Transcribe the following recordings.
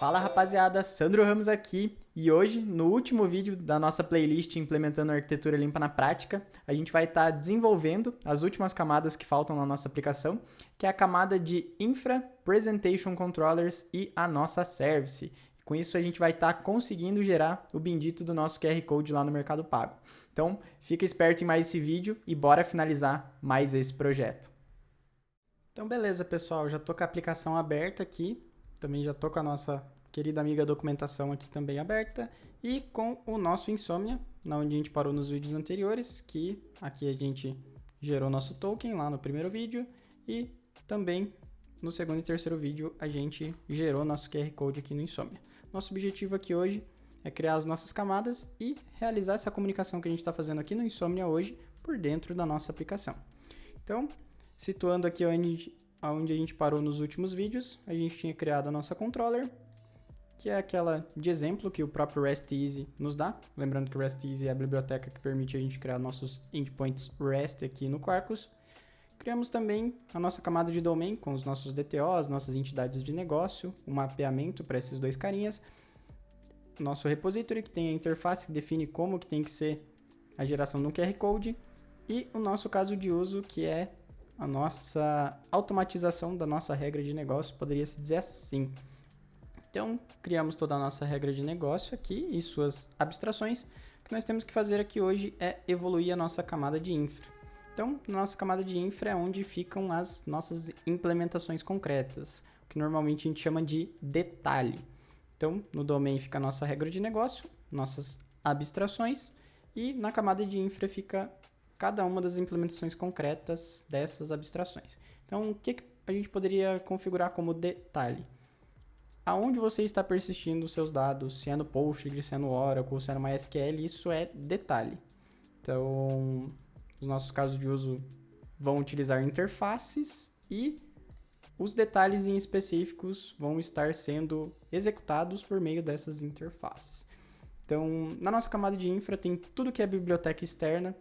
Fala rapaziada, Sandro Ramos aqui e hoje, no último vídeo da nossa playlist Implementando a Arquitetura Limpa na Prática, a gente vai estar desenvolvendo as últimas camadas que faltam na nossa aplicação, que é a camada de Infra, Presentation Controllers e a nossa Service. Com isso a gente vai estar conseguindo gerar o bendito do nosso QR Code lá no Mercado Pago. Então fica esperto em mais esse vídeo e bora finalizar mais esse projeto. Então beleza pessoal, já estou com a aplicação aberta aqui. Também já estou com a nossa querida amiga documentação aqui também aberta. E com o nosso Insomnia, onde a gente parou nos vídeos anteriores, que aqui a gente gerou nosso token lá no primeiro vídeo. E também no segundo e terceiro vídeo a gente gerou nosso QR Code aqui no Insomnia. Nosso objetivo aqui hoje é criar as nossas camadas e realizar essa comunicação que a gente está fazendo aqui no Insomnia hoje por dentro da nossa aplicação. Então, situando aqui onde a gente parou nos últimos vídeos, a gente tinha criado a nossa controller, que é aquela de exemplo que o próprio REST Easy nos dá. Lembrando que o REST Easy é a biblioteca que permite a gente criar nossos endpoints REST aqui no Quarkus. Criamos também a nossa camada de domain com os nossos DTOs, nossas entidades de negócio, um mapeamento para esses dois carinhas. Nosso repository, que tem a interface que define como que tem que ser a geração de um QR Code. E o nosso caso de uso, que é a nossa automatização da nossa regra de negócio, poderia se dizer assim. Então, criamos toda a nossa regra de negócio aqui e suas abstrações. O que nós temos que fazer aqui hoje é evoluir a nossa camada de infra. Então, na nossa camada de infra é onde ficam as nossas implementações concretas, o que normalmente a gente chama de detalhe. Então, no domain fica a nossa regra de negócio, nossas abstrações, e na camada de infra fica cada uma das implementações concretas dessas abstrações. Então, o que a gente poderia configurar como detalhe? Aonde você está persistindo os seus dados, se é no Postgres, se é no Oracle, se é no MySQL, isso é detalhe. Então, os nossos casos de uso vão utilizar interfaces e os detalhes em específicos vão estar sendo executados por meio dessas interfaces. Então, na nossa camada de infra tem tudo que é biblioteca externa.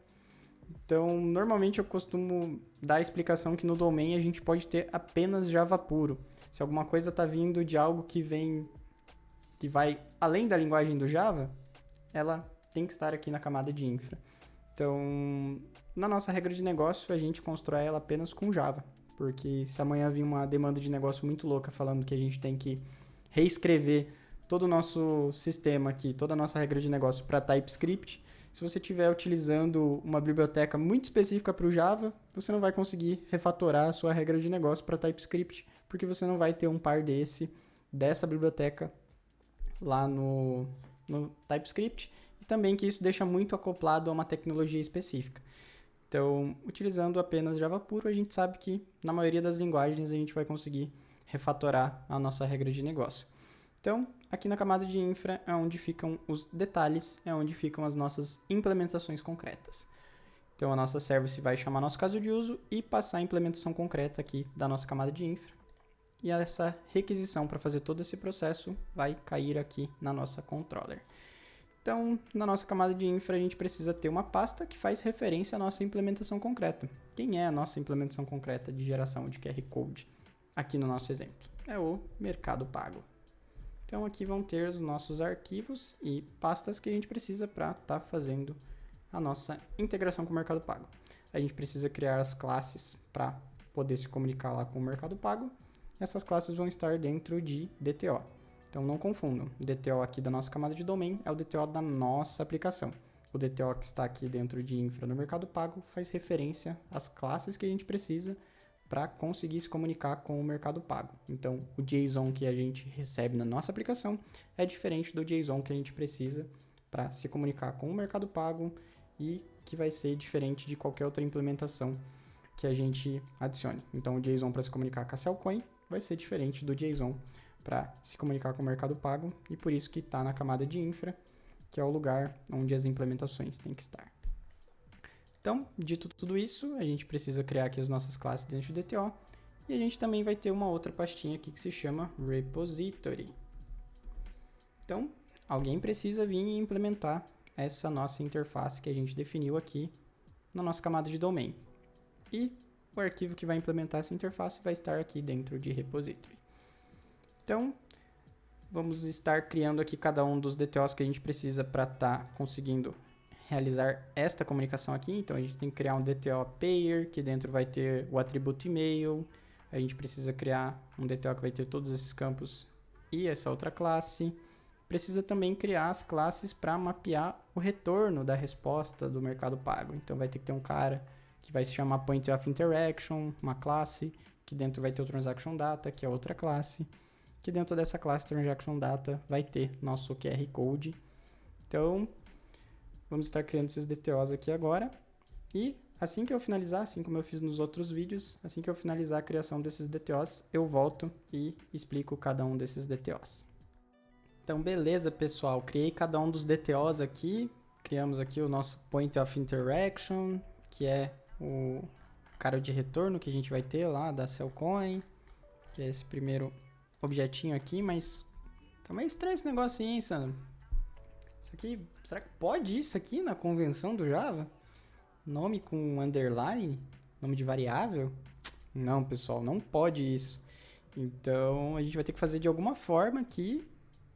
Então, normalmente eu costumo dar a explicação que no domain a gente pode ter apenas Java puro. Se alguma coisa está vindo de algo que vai além da linguagem do Java, ela tem que estar aqui na camada de infra. Então, na nossa regra de negócio, a gente constrói ela apenas com Java. Porque se amanhã vir uma demanda de negócio muito louca falando que a gente tem que reescrever todo o nosso sistema aqui, toda a nossa regra de negócio para TypeScript, se você estiver utilizando uma biblioteca muito específica para o Java, você não vai conseguir refatorar a sua regra de negócio para TypeScript, porque você não vai ter um par dessa biblioteca lá no TypeScript, e também que isso deixa muito acoplado a uma tecnologia específica. Então, utilizando apenas Java puro, a gente sabe que na maioria das linguagens a gente vai conseguir refatorar a nossa regra de negócio. Então, aqui na camada de infra é onde ficam os detalhes, é onde ficam as nossas implementações concretas. Então, a nossa service vai chamar nosso caso de uso e passar a implementação concreta aqui da nossa camada de infra. E essa requisição para fazer todo esse processo vai cair aqui na nossa controller. Então, na nossa camada de infra, a gente precisa ter uma pasta que faz referência à nossa implementação concreta. Quem é a nossa implementação concreta de geração de QR Code? Aqui no nosso exemplo, é o Mercado Pago. Então, aqui vão ter os nossos arquivos e pastas que a gente precisa para estar fazendo a nossa integração com o Mercado Pago. A gente precisa criar as classes para poder se comunicar lá com o Mercado Pago. Essas classes vão estar dentro de DTO. Então, não confundam. O DTO aqui da nossa camada de domain é o DTO da nossa aplicação. O DTO que está aqui dentro de infra no Mercado Pago faz referência às classes que a gente precisa para conseguir se comunicar com o Mercado Pago. Então, o JSON que a gente recebe na nossa aplicação é diferente do JSON que a gente precisa para se comunicar com o Mercado Pago e que vai ser diferente de qualquer outra implementação que a gente adicione. Então, o JSON para se comunicar com a Cellcoin vai ser diferente do JSON para se comunicar com o Mercado Pago e por isso que está na camada de infra, que é o lugar onde as implementações têm que estar. Então, dito tudo isso, a gente precisa criar aqui as nossas classes dentro do DTO e a gente também vai ter uma outra pastinha aqui que se chama Repository. Então, alguém precisa vir e implementar essa nossa interface que a gente definiu aqui na nossa camada de domain. E o arquivo que vai implementar essa interface vai estar aqui dentro de Repository. Então, vamos estar criando aqui cada um dos DTOs que a gente precisa para estar conseguindo realizar esta comunicação aqui. Então, a gente tem que criar um DTO payer, que dentro vai ter o atributo e-mail. A gente precisa criar um DTO que vai ter todos esses campos e essa outra classe. Precisa também criar as classes para mapear o retorno da resposta do Mercado Pago. Então, vai ter que ter um cara que vai se chamar Point of Interaction, uma classe, que dentro vai ter o Transaction Data, que é outra classe, que dentro dessa classe Transaction Data vai ter nosso QR Code. Então, vamos estar criando esses DTOs aqui agora. E assim que eu finalizar, assim como eu fiz nos outros vídeos, assim que eu finalizar a criação desses DTOs, eu volto e explico cada um desses DTOs. Então, beleza, pessoal. Criei cada um dos DTOs aqui. Criamos aqui o nosso Point of Interaction, que é o cara de retorno que a gente vai ter lá da Cellcoin, que é esse primeiro objetinho aqui, mas tá meio estranho esse negócio aí, hein, Sandro? Isso aqui, será que pode isso aqui na convenção do Java? Nome com underline? Nome de variável? Não, pessoal, não pode isso. Então, a gente vai ter que fazer de alguma forma aqui,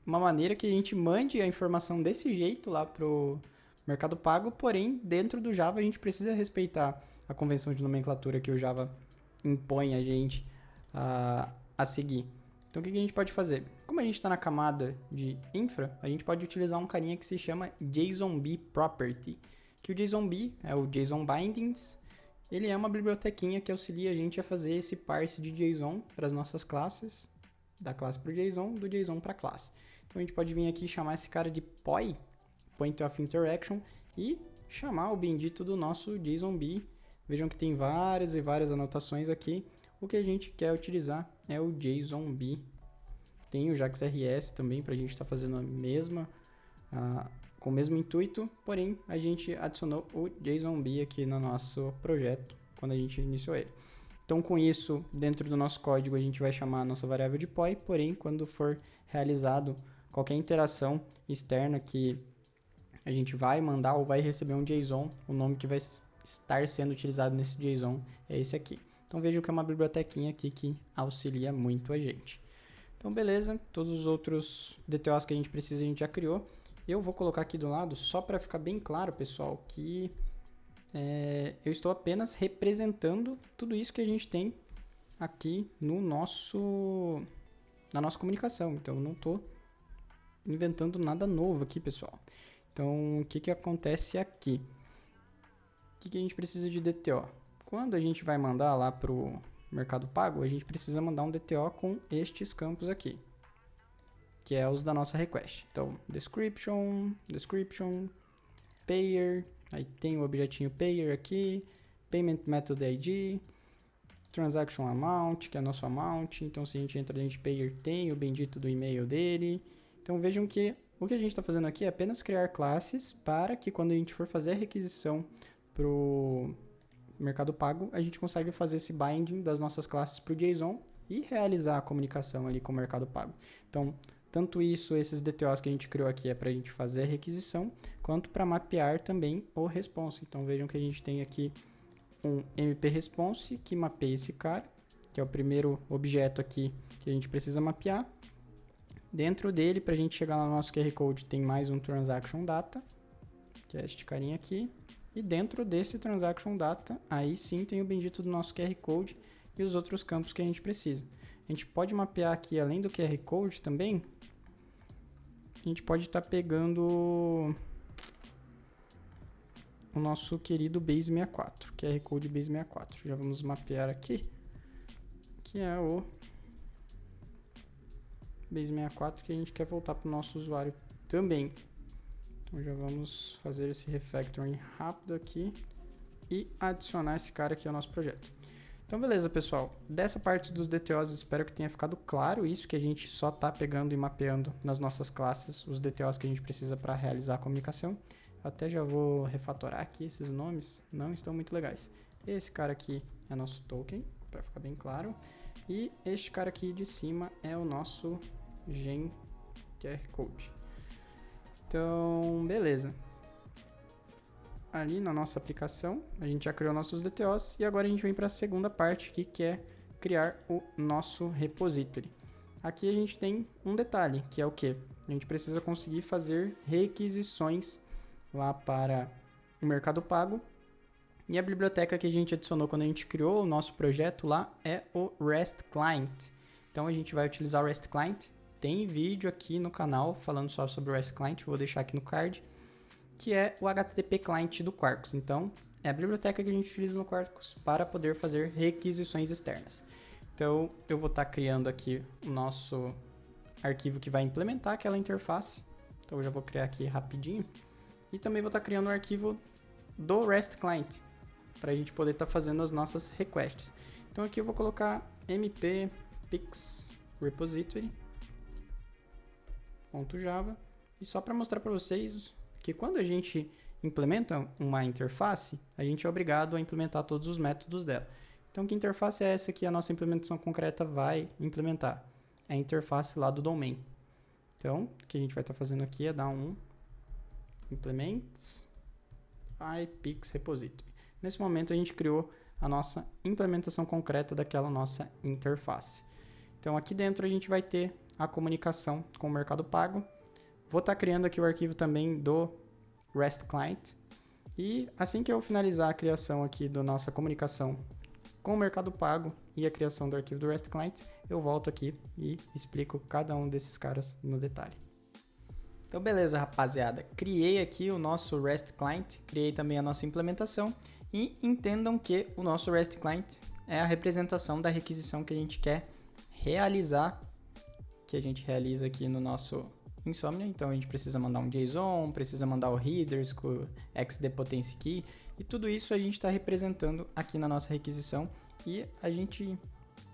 uma maneira que a gente mande a informação desse jeito lá pro Mercado Pago, porém, dentro do Java a gente precisa respeitar a convenção de nomenclatura que o Java impõe a gente a seguir. Então, o que a gente pode fazer? Como a gente está na camada de infra, a gente pode utilizar um carinha que se chama JSONB Property, que o JSONB é o JSON Bindings. Ele é uma bibliotequinha que auxilia a gente a fazer esse parse de JSON para as nossas classes, da classe para o JSON, do JSON para a classe. Então, a gente pode vir aqui e chamar esse cara de POI, Point of Interaction, e chamar o bendito do nosso JSONB. Vejam que tem várias e várias anotações aqui. O que a gente quer utilizar é o JSONB. Tem o JAX-RS também para a gente estar fazendo com o mesmo intuito, porém a gente adicionou o JSONB aqui no nosso projeto quando a gente iniciou ele. Então, com isso, dentro do nosso código a gente vai chamar a nossa variável de POI, porém quando for realizado qualquer interação externa que a gente vai mandar ou vai receber um JSON, o nome que vai estar sendo utilizado nesse JSON é esse aqui. Então, vejam que é uma bibliotequinha aqui que auxilia muito a gente. Então, beleza, todos os outros DTOs que a gente precisa a gente já criou. Eu vou colocar aqui do lado, só para ficar bem claro, pessoal, que eu estou apenas representando tudo isso que a gente tem aqui no na nossa comunicação. Então, eu não estou inventando nada novo aqui, pessoal. Então, o que acontece aqui? O que a gente precisa de DTO? Quando a gente vai mandar lá para o Mercado Pago, a gente precisa mandar um DTO com estes campos aqui, que é os da nossa request. Então, description, payer, aí tem o objetinho payer aqui, payment method ID, transaction amount, que é nosso amount. Então, se a gente entra dentro de payer, tem o bendito do e-mail dele. Então, vejam que o que a gente está fazendo aqui é apenas criar classes para que quando a gente for fazer a requisição para o Mercado Pago, a gente consegue fazer esse binding das nossas classes para o JSON e realizar a comunicação ali com o Mercado Pago. Então, tanto esses DTOs que a gente criou aqui é para a gente fazer a requisição, quanto para mapear também o response. Então, vejam que a gente tem aqui um MP response que mapeia esse cara, que é o primeiro objeto aqui que a gente precisa mapear. Dentro dele, para a gente chegar no nosso QR Code, tem mais um Transaction Data, que é este carinha aqui. E dentro desse Transaction Data, aí sim tem o bendito do nosso QR Code e os outros campos que a gente precisa. A gente pode mapear aqui, além do QR Code também, a gente pode estar pegando o nosso querido Base64, QR Code Base64. Já vamos mapear aqui, que é o Base64 que a gente quer voltar para o nosso usuário também. Então já vamos fazer esse refactoring rápido aqui e adicionar esse cara aqui ao nosso projeto. Então beleza, pessoal, dessa parte dos DTOs espero que tenha ficado claro isso, que a gente só está pegando e mapeando nas nossas classes os DTOs que a gente precisa para realizar a comunicação. Eu até já vou refatorar aqui, esses nomes não estão muito legais. Esse cara aqui é nosso token, para ficar bem claro, e este cara aqui de cima é o nosso Gen QR Code. Então, beleza. Ali na nossa aplicação, a gente já criou nossos DTOs e agora a gente vem para a segunda parte aqui, que é criar o nosso repository. aqui a gente tem um detalhe, que é o quê? A gente precisa conseguir fazer requisições lá para o Mercado Pago. E a biblioteca que a gente adicionou quando a gente criou o nosso projeto lá é o REST Client. Então a gente vai utilizar o REST Client. Tem vídeo aqui no canal falando só sobre o REST Client, vou deixar aqui no card, que é o HTTP Client do Quarkus. Então é a biblioteca que a gente utiliza no Quarkus para poder fazer requisições externas. Então eu vou estar criando aqui o nosso arquivo que vai implementar aquela interface. Então eu já vou criar aqui rapidinho. E também vou estar criando um arquivo do REST Client, para a gente poder estar fazendo as nossas requests. Então aqui eu vou colocar mp pix repository .java, e só para mostrar para vocês que quando a gente implementa uma interface, a gente é obrigado a implementar todos os métodos dela. Então que interface é essa que a nossa implementação concreta vai implementar? É a interface lá do domain. Então o que a gente vai estar fazendo aqui é dar um implements ipix repository. Nesse momento a gente criou a nossa implementação concreta daquela nossa interface. Então aqui dentro a gente vai ter a comunicação com o Mercado Pago. Vou estar criando aqui o arquivo também do REST Client. E assim que eu finalizar a criação aqui da nossa comunicação com o Mercado Pago e a criação do arquivo do REST Client, eu volto aqui e explico cada um desses caras no detalhe. Então beleza, rapaziada, criei aqui o nosso REST Client, criei também a nossa implementação. E entendam que o nosso REST Client é a representação da requisição que a gente quer realizar, que a gente realiza aqui no nosso Insomnia. Então a gente precisa mandar um JSON, precisa mandar o headers com o XDPotency Key, e tudo isso a gente está representando aqui na nossa requisição, e a gente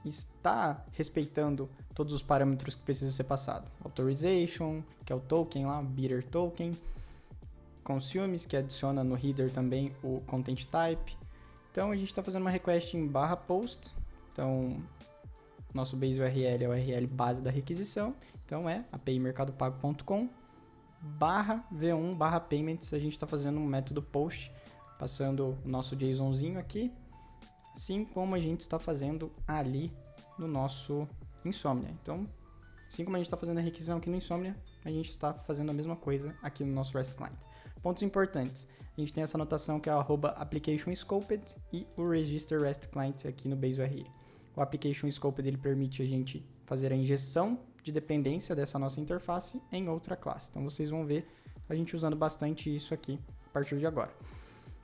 está respeitando todos os parâmetros que precisam ser passados. Authorization, que é o token lá, bidder token. Consumes, que adiciona no header também o content type. Então a gente está fazendo uma request em /post. Então nosso base URL é o URL base da requisição. Então é apimercadopago.com /v1/payments. A gente está fazendo um método post, passando o nosso JSONzinho aqui, assim como a gente está fazendo ali no nosso Insomnia. Então, assim como a gente está fazendo a requisição aqui no Insomnia, a gente está fazendo a mesma coisa aqui no nosso REST Client. Pontos importantes: a gente tem essa anotação que é o @application_scoped e o register REST Client aqui no base URL. O application scoped ele permite a gente fazer a injeção de dependência dessa nossa interface em outra classe. Então vocês vão ver a gente usando bastante isso aqui a partir de agora.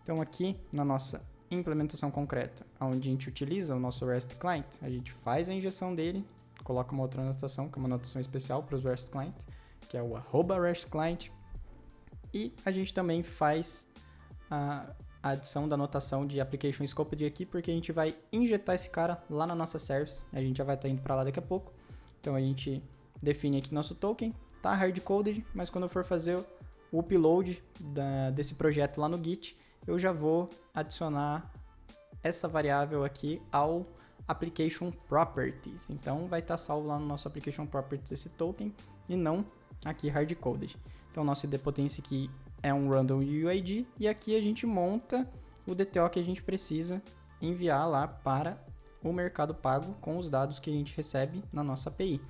Então aqui na nossa implementação concreta, onde a gente utiliza o nosso REST Client, a gente faz a injeção dele, coloca uma outra anotação, que é uma anotação especial para os REST Client, que é o @REST Client. E a gente também faz a adição da anotação de application scoped aqui, porque a gente vai injetar esse cara lá na nossa service. A gente já vai estar indo para lá daqui a pouco. Então a gente define aqui nosso token, tá hard-coded, mas quando eu for fazer o upload desse projeto lá no Git, eu já vou adicionar essa variável aqui ao application properties. Então vai estar salvo lá no nosso application properties esse token e não aqui hard-coded. Então nosso idempotency aqui é um random UID e aqui a gente monta o DTO que a gente precisa enviar lá para o Mercado Pago com os dados que a gente recebe na nossa API.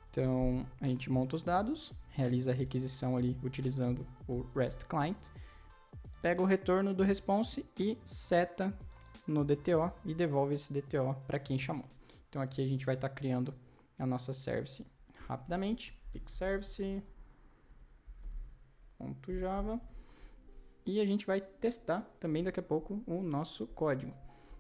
Então a gente monta os dados, realiza a requisição ali utilizando o REST Client, pega o retorno do response e seta no DTO e devolve esse DTO para quem chamou. Então aqui a gente vai estar criando a nossa service rapidamente, pixservice.java, e a gente vai testar também daqui a pouco o nosso código.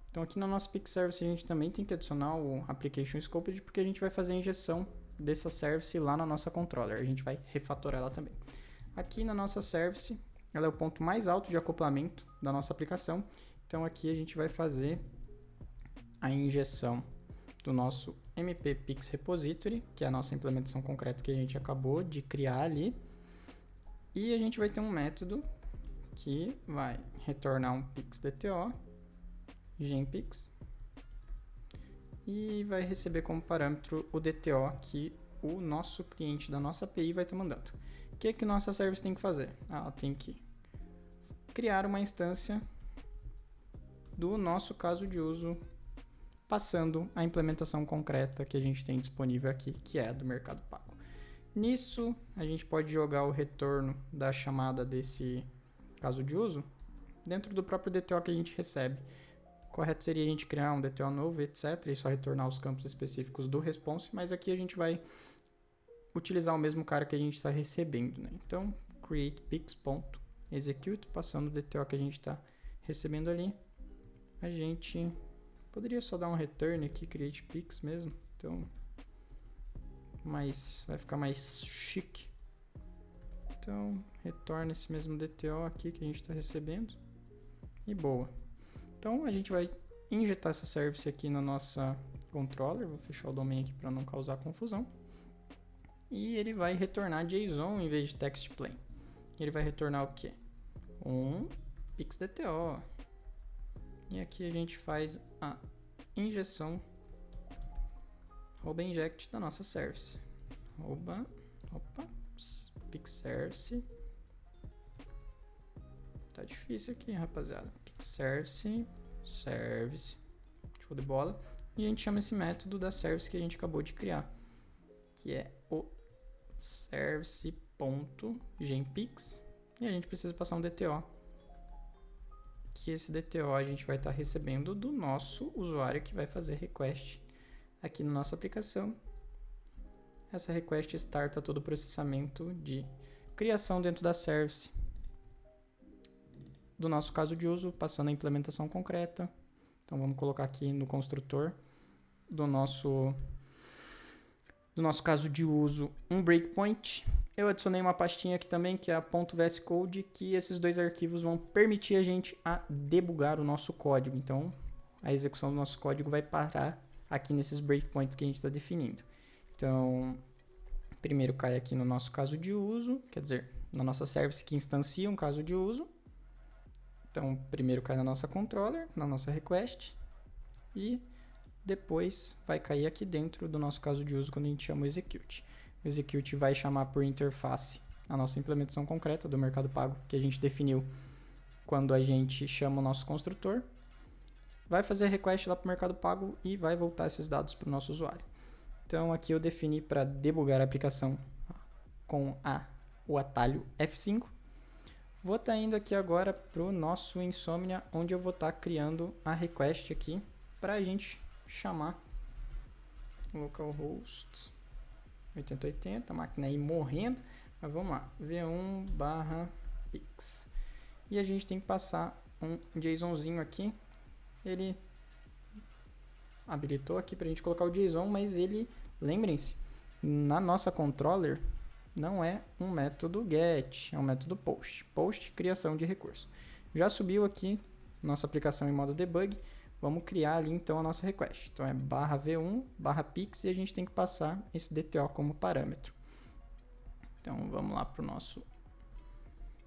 Então aqui na nossa pixservice a gente também tem que adicionar o application scoped, porque a gente vai fazer a injeção dessa service lá na nossa controller. A gente vai refatorar ela também. Aqui na nossa service, ela é o ponto mais alto de acoplamento da nossa aplicação. Então aqui a gente vai fazer a injeção do nosso mppix repository, que é a nossa implementação concreta que a gente acabou de criar ali. E a gente vai ter um método que vai retornar um pixDTO, genpix, e vai receber como parâmetro o DTO que o nosso cliente da nossa API vai estar mandando. O que nossa service tem que fazer? Ela tem que criar uma instância do nosso caso de uso passando a implementação concreta que a gente tem disponível aqui, que é a do Mercado Pago. Nisso, a gente pode jogar o retorno da chamada desse caso de uso dentro do próprio DTO que a gente recebe. O correto seria a gente criar um DTO novo, etc. e só retornar os campos específicos do response, mas aqui a gente vai utilizar o mesmo cara que a gente está recebendo, né? Então, create pix.execute, passando o DTO que a gente está recebendo ali. A gente poderia só dar um return aqui, create pix mesmo. Então, vai ficar mais chique. Então, retorna esse mesmo DTO aqui que a gente está recebendo. E boa. Então, a gente vai injetar essa service aqui na nossa controller. Vou fechar o domain aqui para não causar confusão. E ele vai retornar JSON em vez de text plain. Ele vai retornar o quê? Um pixDTO. E aqui a gente faz a injeção @inject da nossa service. Pixservice. Tá difícil aqui, rapaziada. Pixservice, service. Show de bola. E a gente chama esse método da service que a gente acabou de criar, que é o service.genPix. E a gente precisa passar um DTO. Que esse DTO a gente vai estar recebendo do nosso usuário que vai fazer request aqui na nossa aplicação. Essa request starta todo o processamento de criação dentro da service do nosso caso de uso, passando a implementação concreta. Então vamos colocar aqui no construtor do nosso caso de uso um breakpoint. Eu adicionei uma pastinha aqui também, que é a .vscode, que esses dois arquivos vão permitir a gente a debugar o nosso código. Então, a execução do nosso código vai parar aqui nesses breakpoints que a gente está definindo. Então, primeiro cai aqui no nosso caso de uso, quer dizer, na nossa service que instancia um caso de uso. Então, primeiro cai na nossa controller, na nossa request, e depois vai cair aqui dentro do nosso caso de uso quando a gente chama o execute. O execute vai chamar por interface a nossa implementação concreta do Mercado Pago que a gente definiu quando a gente chama o nosso construtor. Vai fazer a request lá para o Mercado Pago e vai voltar esses dados para o nosso usuário. Então aqui eu defini para debugar a aplicação com o atalho F5. Vou estar indo aqui agora para o nosso Insomnia, onde eu vou estar criando a request aqui para a gente chamar localhost 8080, a máquina aí morrendo, mas vamos lá, v1/pix. E a gente tem que passar um JSONzinho aqui. Ele habilitou aqui para a gente colocar o JSON, mas ele, lembrem-se, na nossa controller não é um método get, é um método post. Post, criação de recurso. Já subiu aqui nossa aplicação em modo debug. Vamos criar ali então a nossa request. Então é /v1/pix e a gente tem que passar esse DTO como parâmetro. Então vamos lá para o nosso.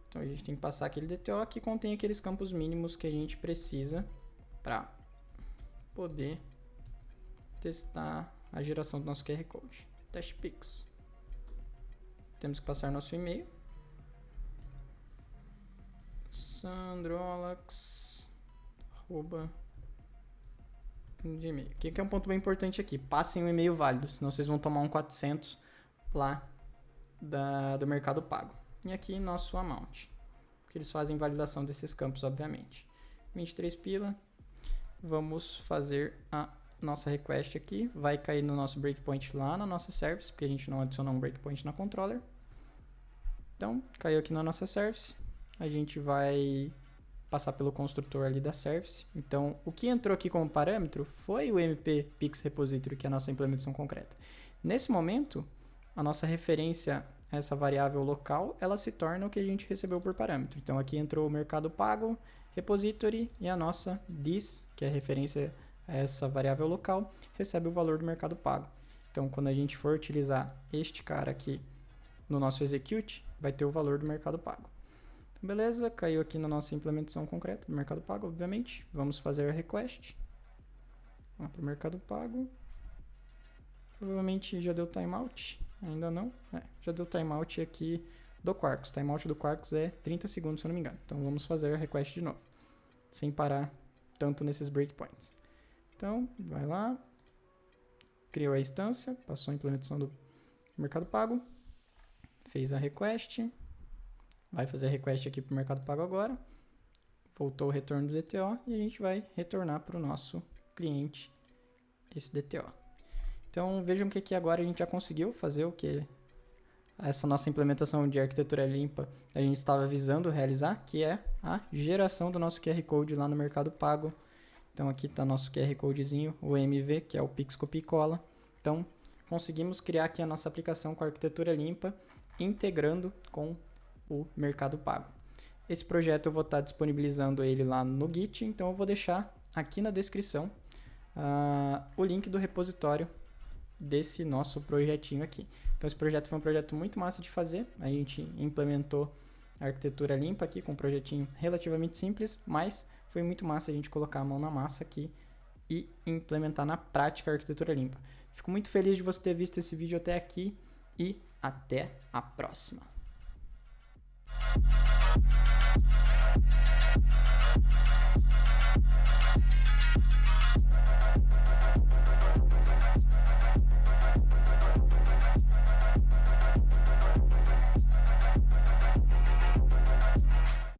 Então a gente tem que passar aquele DTO que contém aqueles campos mínimos que a gente precisa para poder testar a geração do nosso QR Code. TestPix. Temos que passar nosso e-mail. sandrolax@gmail. O que é um ponto bem importante aqui? Passem um e-mail válido, senão vocês vão tomar um 400 lá do Mercado Pago. E aqui nosso amount, porque eles fazem validação desses campos, obviamente. 23 pila. Vamos fazer a nossa request aqui. Vai cair no nosso breakpoint lá na nossa service, porque a gente não adicionou um breakpoint na controller. Então, caiu aqui na nossa service. A gente vai passar pelo construtor ali da service. Então, o que entrou aqui como parâmetro foi o MP Pix Repository, que é a nossa implementação concreta. Nesse momento, a nossa referência a essa variável local, ela se torna o que a gente recebeu por parâmetro. Então, aqui entrou o Mercado Pago, Repository, e a nossa this, que é a referência a essa variável local, recebe o valor do Mercado Pago. Então, quando a gente for utilizar este cara aqui no nosso execute, vai ter o valor do Mercado Pago. Beleza, caiu aqui na nossa implementação concreta do Mercado Pago, obviamente. Vamos fazer a request. Vamos para o Mercado Pago. Provavelmente já deu timeout. Ainda não. Já deu timeout aqui do Quarkus. Timeout do Quarkus é 30 segundos, se eu não me engano. Então vamos fazer a request de novo. Sem parar tanto nesses breakpoints. Então, vai lá, criou a instância, passou a implementação do Mercado Pago, fez a request, vai fazer a request aqui para o Mercado Pago agora, voltou o retorno do DTO e a gente vai retornar para o nosso cliente esse DTO. Então, vejam que aqui agora a gente já conseguiu fazer o que essa nossa implementação de arquitetura limpa a gente estava visando realizar, que é a geração do nosso QR Code lá no Mercado Pago. Então aqui está nosso QR Codezinho, o MV, que é o Pix Copia e Cola. Então conseguimos criar aqui a nossa aplicação com a arquitetura limpa, integrando com o Mercado Pago. Esse projeto eu vou estar disponibilizando ele lá no Git, então eu vou deixar aqui na descrição o link do repositório desse nosso projetinho aqui. Então esse projeto foi um projeto muito massa de fazer, a gente implementou a arquitetura limpa aqui com um projetinho relativamente simples, mas foi muito massa a gente colocar a mão na massa aqui e implementar na prática a arquitetura limpa. Fico muito feliz de você ter visto esse vídeo até aqui e até a próxima.